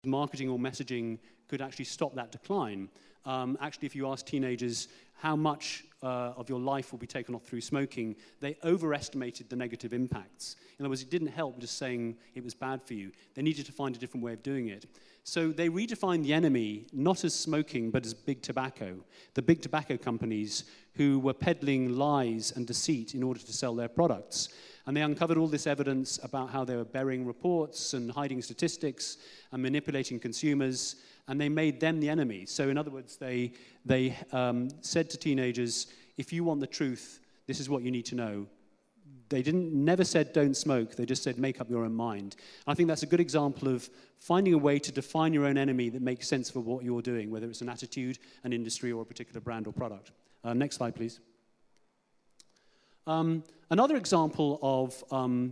marketing or messaging could actually stop that decline. Actually, if you ask teenagers how much of your life will be taken off through smoking, they overestimated the negative impacts. In other words, it didn't help just saying it was bad for you. They needed to find a different way of doing it. So they redefined the enemy not as smoking, but as big tobacco. The big tobacco companies who were peddling lies and deceit in order to sell their products. And they uncovered all this evidence about how they were burying reports and hiding statistics and manipulating consumers, and they made them the enemy. So in other words, they said to teenagers, if you want the truth, this is what you need to know. They never said don't smoke, they just said make up your own mind. And I think that's a good example of finding a way to define your own enemy that makes sense for what you're doing, whether it's an attitude, an industry, or a particular brand or product. Next slide, please. Another example of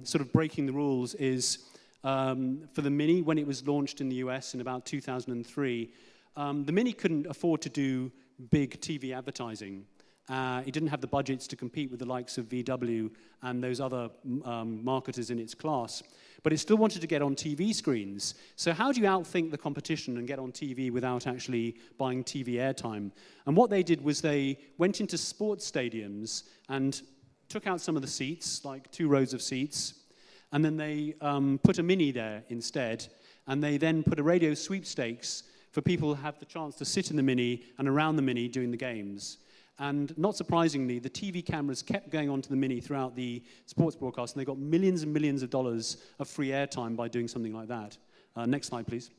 sort of breaking the rules is for the Mini, when it was launched in the US in about 2003, the Mini couldn't afford to do big TV advertising. It didn't have the budgets to compete with the likes of VW and those other marketers in its class. But it still wanted to get on TV screens. So how do you outthink the competition and get on TV without actually buying TV airtime? And what they did was they went into sports stadiums and took out some of the seats, like 2 rows of seats, and then they put a Mini there instead, and they then put a radio sweepstakes for people who have the chance to sit in the Mini and around the Mini during the games. And not surprisingly, the TV cameras kept going onto the Mini throughout the sports broadcast, and they got millions and millions of dollars of free airtime by doing something like that. Next slide, please.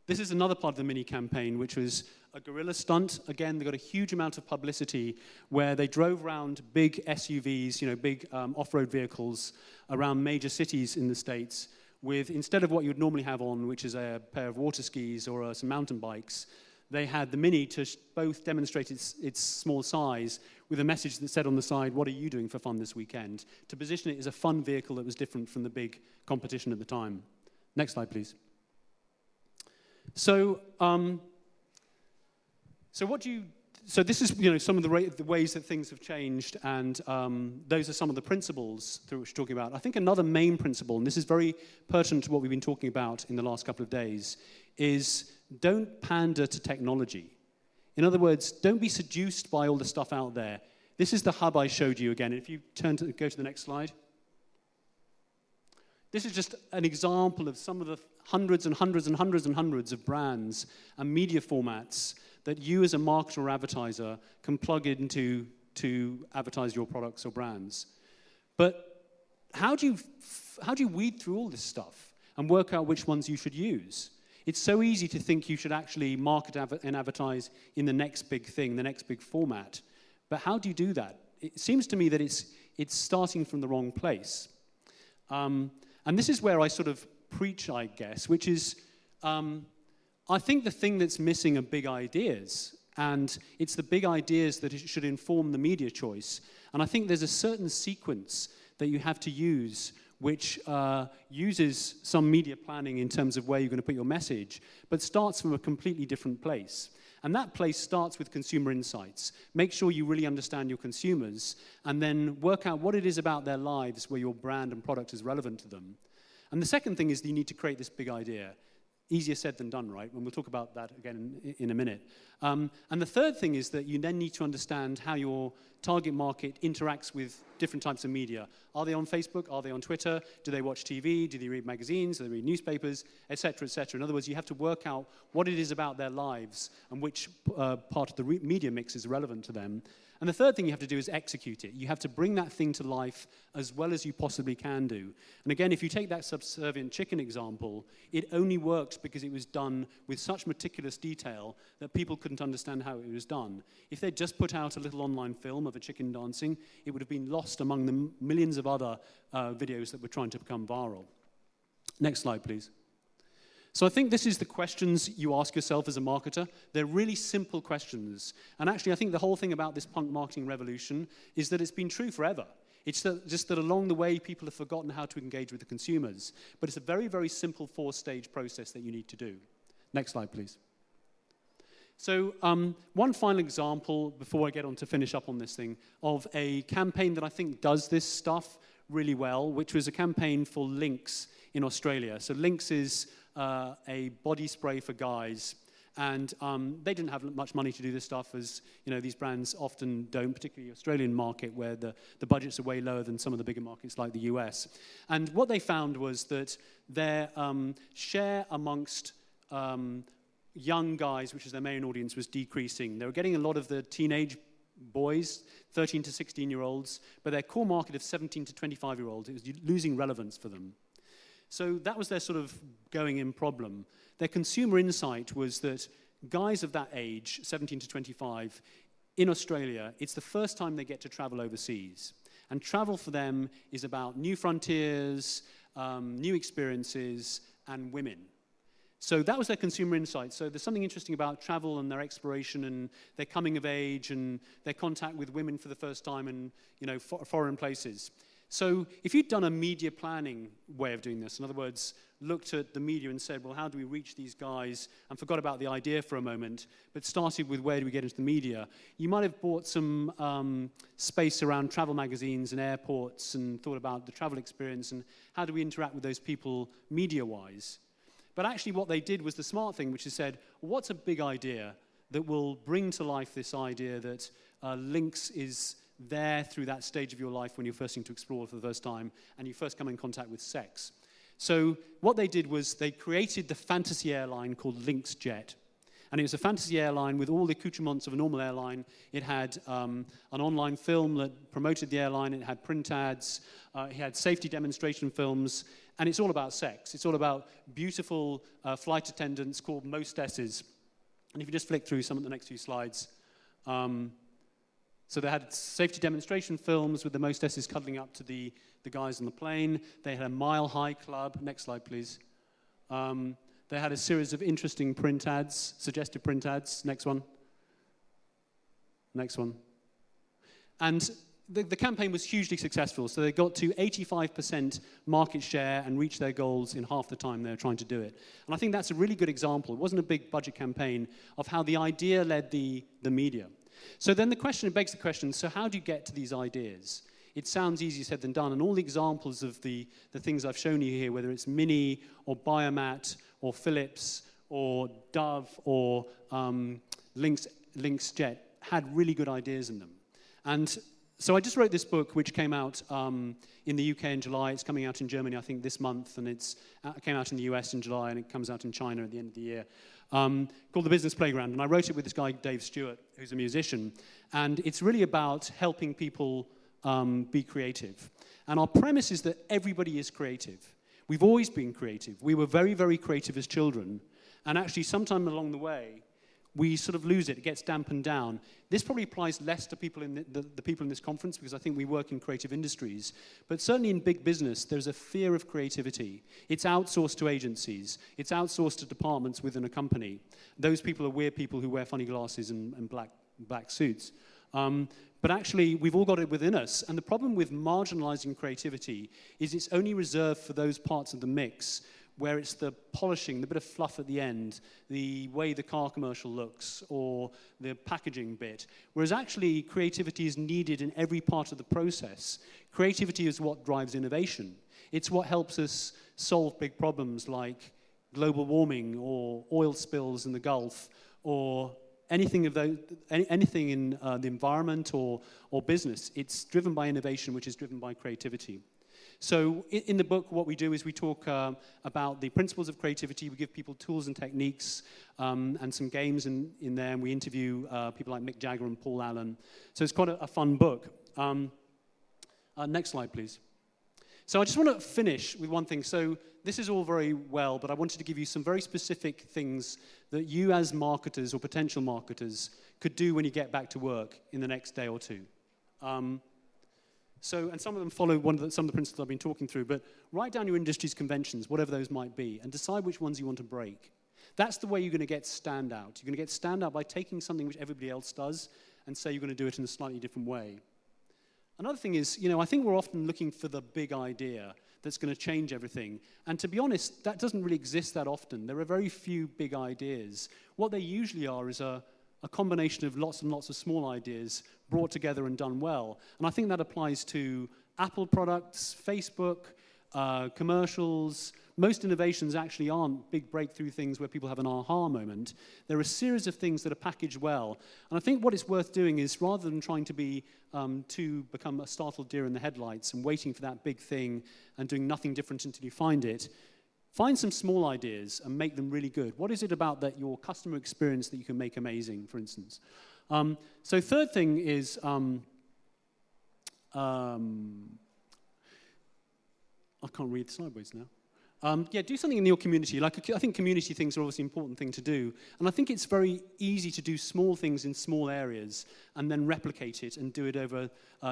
This is another part of the Mini campaign, which was a guerrilla stunt. Again, they got a huge amount of publicity where they drove around big SUVs, big off-road vehicles around major cities in the States with, instead of what you would normally have on, which is a pair of water skis or some mountain bikes, they had the Mini to both demonstrate its small size with a message that said on the side, what are you doing for fun this weekend? To position it as a fun vehicle that was different from the big competition at the time. Next slide, please. So, this is some of the ways that things have changed, and those are some of the principles through which we're talking about. I think another main principle, and this is very pertinent to what we've been talking about in the last couple of days, is don't pander to technology. In other words, don't be seduced by all the stuff out there. This is the hub I showed you again. If you go to the next slide. This is just an example of some of the hundreds and hundreds and hundreds and hundreds of brands and media formats that you as a marketer or advertiser can plug into to advertise your products or brands. But how do you weed through all this stuff and work out which ones you should use? It's so easy to think you should actually market and advertise in the next big thing, the next big format. But how do you do that? It seems to me that it's starting from the wrong place. And this is where I sort of preach, I guess, which is I think the thing that's missing are big ideas. And it's the big ideas that should inform the media choice. And I think there's a certain sequence that you have to use which uses some media planning in terms of where you're going to put your message, but starts from a completely different place. And that place starts with consumer insights. Make sure you really understand your consumers, and then work out what it is about their lives where your brand and product is relevant to them. And the second thing is that you need to create this big idea. Easier said than done, right? And we'll talk about that again in a minute. And the third thing is that you then need to understand how your target market interacts with different types of media. Are they on Facebook? Are they on Twitter? Do they watch TV? Do they read magazines? Do they read newspapers? Et cetera, et cetera. In other words, you have to work out what it is about their lives and which part of the media mix is relevant to them. And the third thing you have to do is execute it. You have to bring that thing to life as well as you possibly can do. And again, if you take that subservient chicken example, it only worked because it was done with such meticulous detail that people couldn't understand how it was done. If they'd just put out a little online film of a chicken dancing, it would have been lost among the millions of other videos that were trying to become viral. Next slide, please. So I think this is the questions you ask yourself as a marketer. They're really simple questions. And actually, I think the whole thing about this punk marketing revolution is that it's been true forever. It's just that along the way, people have forgotten how to engage with the consumers. But it's a very, very simple 4-stage process that you need to do. Next slide, please. So one final example, before I get on to finish up on this thing, of a campaign that I think does this stuff really well, which was a campaign for Lynx in Australia. So Lynx is a body spray for guys. And they didn't have much money to do this stuff, as these brands often don't, particularly the Australian market, where the budgets are way lower than some of the bigger markets like the US. And what they found was that their share amongst young guys, which is their main audience, was decreasing. They were getting a lot of the teenage boys, 13 to 16-year-olds, but their core market of 17 to 25-year-olds, it was losing relevance for them. So that was their sort of going-in problem. Their consumer insight was that guys of that age, 17 to 25, in Australia, it's the first time they get to travel overseas. And travel for them is about new frontiers, new experiences, and women. So that was their consumer insight. So there's something interesting about travel and their exploration and their coming of age and their contact with women for the first time in foreign places. So if you'd done a media planning way of doing this, in other words, looked at the media and said, well, how do we reach these guys, and forgot about the idea for a moment, but started with where do we get into the media, you might have bought some space around travel magazines and airports and thought about the travel experience and how do we interact with those people media-wise. But actually what they did was the smart thing, which is said, what's a big idea that will bring to life this idea that Lynx is there through that stage of your life when you're first to explore for the first time and you first come in contact with sex. So what they did was they created the fantasy airline called Lynx Jet. And it was a fantasy airline with all the accoutrements of a normal airline. It had an online film that promoted the airline. It had print ads. It had safety demonstration films. And it's all about sex. It's all about beautiful flight attendants called mostesses. And if you just flick through some of the next few slides. So they had safety demonstration films with the mostesses cuddling up to the guys on the plane. They had a Mile High Club. Next slide, please. They had a series of interesting print ads, suggestive print ads. Next one. Next one. And the campaign was hugely successful. So they got to 85% market share and reached their goals in half the time they were trying to do it. And I think that's a really good example. It wasn't a big budget campaign of how the idea led the media. So then it begs the question, so how do you get to these ideas? It sounds easier said than done, and all the examples of the things I've shown you here, whether it's Mini or Biomat or Philips or Dove or Lynx Jet, had really good ideas in them. And so I just wrote this book, which came out in the UK in July. It's coming out in Germany, I think, this month, and it came out in the US in July, and it comes out in China at the end of the year, called The Business Playground. And I wrote it with this guy, Dave Stewart, who's a musician. And it's really about helping people be creative. And our premise is that everybody is creative. We've always been creative. We were very, very creative as children. And actually, sometime along the way, we sort of lose it. It gets dampened down. This probably applies less to people in the people in this conference, because I think we work in creative industries. But certainly in big business, there's a fear of creativity. It's outsourced to agencies. It's outsourced to departments within a company. Those people are weird people who wear funny glasses and black suits. But actually, we've all got it within us. And the problem with marginalizing creativity is it's only reserved for those parts of the mix where it's the polishing, the bit of fluff at the end, the way the car commercial looks, or the packaging bit. Whereas actually, creativity is needed in every part of the process. Creativity is what drives innovation. It's what helps us solve big problems like global warming, or oil spills in the Gulf, or anything in the environment or business. It's driven by innovation, which is driven by creativity. So in the book, what we do is we talk about the principles of creativity. We give people tools and techniques and some games in there. And we interview people like Mick Jagger and Paul Allen. So it's quite a fun book. Next slide, please. So I just want to finish with one thing. So this is all very well, but I wanted to give you some very specific things that you as marketers or potential marketers could do when you get back to work in the next day or two. And some of them follow some of the principles I've been talking through, but write down your industry's conventions, whatever those might be, and decide which ones you want to break. That's the way you're going to get standout. You're going to get standout by taking something which everybody else does and say you're going to do it in a slightly different way. Another thing is, I think we're often looking for the big idea that's going to change everything. And to be honest, that doesn't really exist that often. There are very few big ideas. What they usually are is a combination of lots and lots of small ideas brought together and done well. And I think that applies to Apple products, Facebook, commercials. Most innovations actually aren't big breakthrough things where people have an aha moment. There are a series of things that are packaged well. And I think what it's worth doing is, rather than trying to become a startled deer in the headlights and waiting for that big thing and doing nothing different until you find it, find some small ideas and make them really good. What is it about that your customer experience that you can make amazing, for instance? So third thing is, I can't read sideways now. Yeah, do something in your community. Like, I think community things are obviously an important thing to do. And I think it's very easy to do small things in small areas and then replicate it and do it over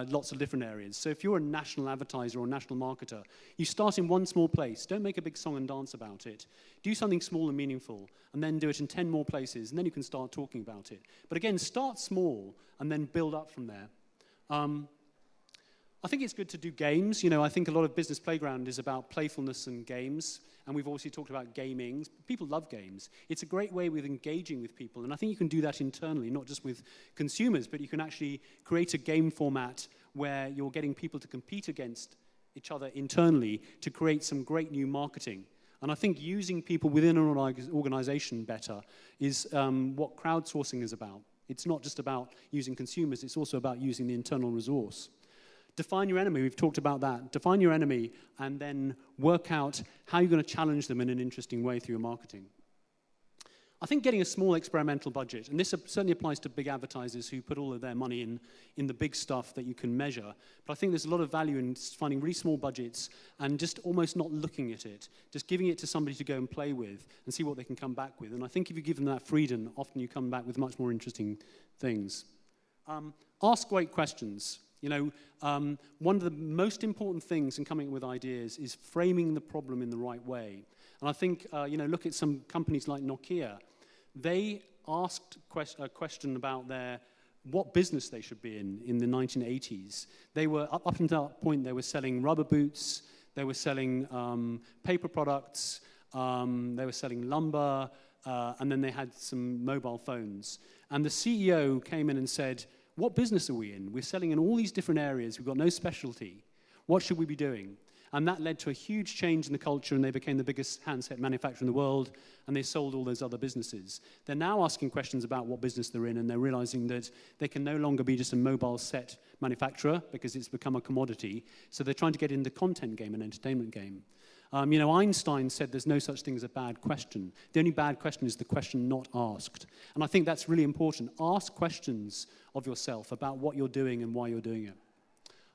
lots of different areas. So if you're a national advertiser or a national marketer, you start in one small place. Don't make a big song and dance about it. Do something small and meaningful, and then do it in 10 more places, and then you can start talking about it. But again, start small and then build up from there. I think it's good to do games. You know, I think a lot of Business Playground is about playfulness and games, and we've also talked about gaming. People love games. It's a great way of engaging with people, and I think you can do that internally, not just with consumers, but you can actually create a game format where you're getting people to compete against each other internally to create some great new marketing. And I think using people within an organization better is what crowdsourcing is about. It's not just about using consumers, it's also about using the internal resource. Define your enemy, we've talked about that. Define your enemy and then work out how you're going to challenge them in an interesting way through your marketing. I think getting a small experimental budget, and this certainly applies to big advertisers who put all of their money in the big stuff that you can measure, but I think there's a lot of value in finding really small budgets and just almost not looking at it, just giving it to somebody to go and play with and see what they can come back with. And I think if you give them that freedom, often you come back with much more interesting things. Ask great questions. You know, one of the most important things in coming up with ideas is framing the problem in the right way. And I think, you know, look at some companies like Nokia. They asked a question about what business they should be in the 1980s. They were, up until that point, they were selling rubber boots, they were selling paper products, they were selling lumber, and then they had some mobile phones. And the CEO came in and said, what business are we in? We're selling in all these different areas. We've got no specialty. What should we be doing? And that led to a huge change in the culture, and they became the biggest handset manufacturer in the world, and they sold all those other businesses. They're now asking questions about what business they're in, and they're realizing that they can no longer be just a mobile set manufacturer because it's become a commodity. So they're trying to get in the content game and entertainment game. You know, Einstein said there's no such thing as a bad question. The only bad question is the question not asked. And I think that's really important. Ask questions of yourself about what you're doing and why you're doing it.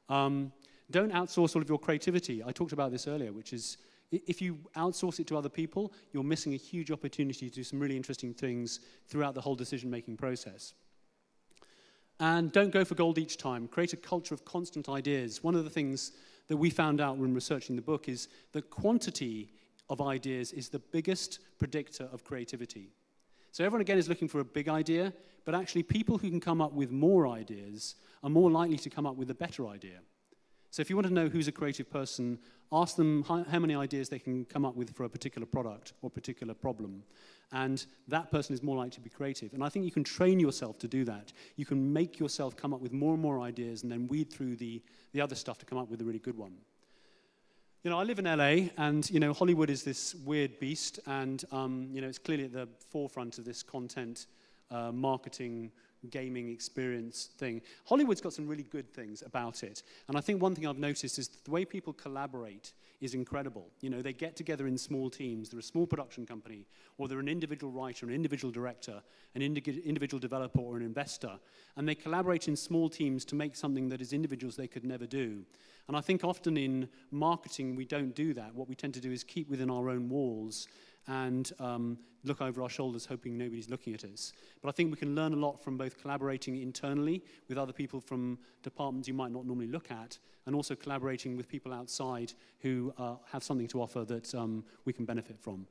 Don't outsource all of your creativity. I talked about this earlier, which is if you outsource it to other people, you're missing a huge opportunity to do some really interesting things throughout the whole decision-making process. And don't go for gold each time. Create a culture of constant ideas. One of the things that we found out when researching the book is that quantity of ideas is the biggest predictor of creativity. So everyone, again, is looking for a big idea, but actually people who can come up with more ideas are more likely to come up with a better idea. So if you want to know who's a creative person, ask them how many ideas they can come up with for a particular product or particular problem. And that person is more likely to be creative. And I think you can train yourself to do that. You can make yourself come up with more and more ideas and then weed through the other stuff to come up with a really good one. You know, I live in LA, and, you know, Hollywood is this weird beast, and, you know, it's clearly at the forefront of this content marketing gaming experience thing. Hollywood's got some really good things about it. And I think one thing I've noticed is the way people collaborate is incredible. You know, they get together in small teams. They're a small production company, or they're an individual writer, an individual director, an individual developer, or an investor. And they collaborate in small teams to make something that as individuals they could never do. And I think often in marketing we don't do that. What we tend to do is keep within our own walls and look over our shoulders hoping nobody's looking at us. But I think we can learn a lot from both collaborating internally with other people from departments you might not normally look at, and also collaborating with people outside who have something to offer that we can benefit from.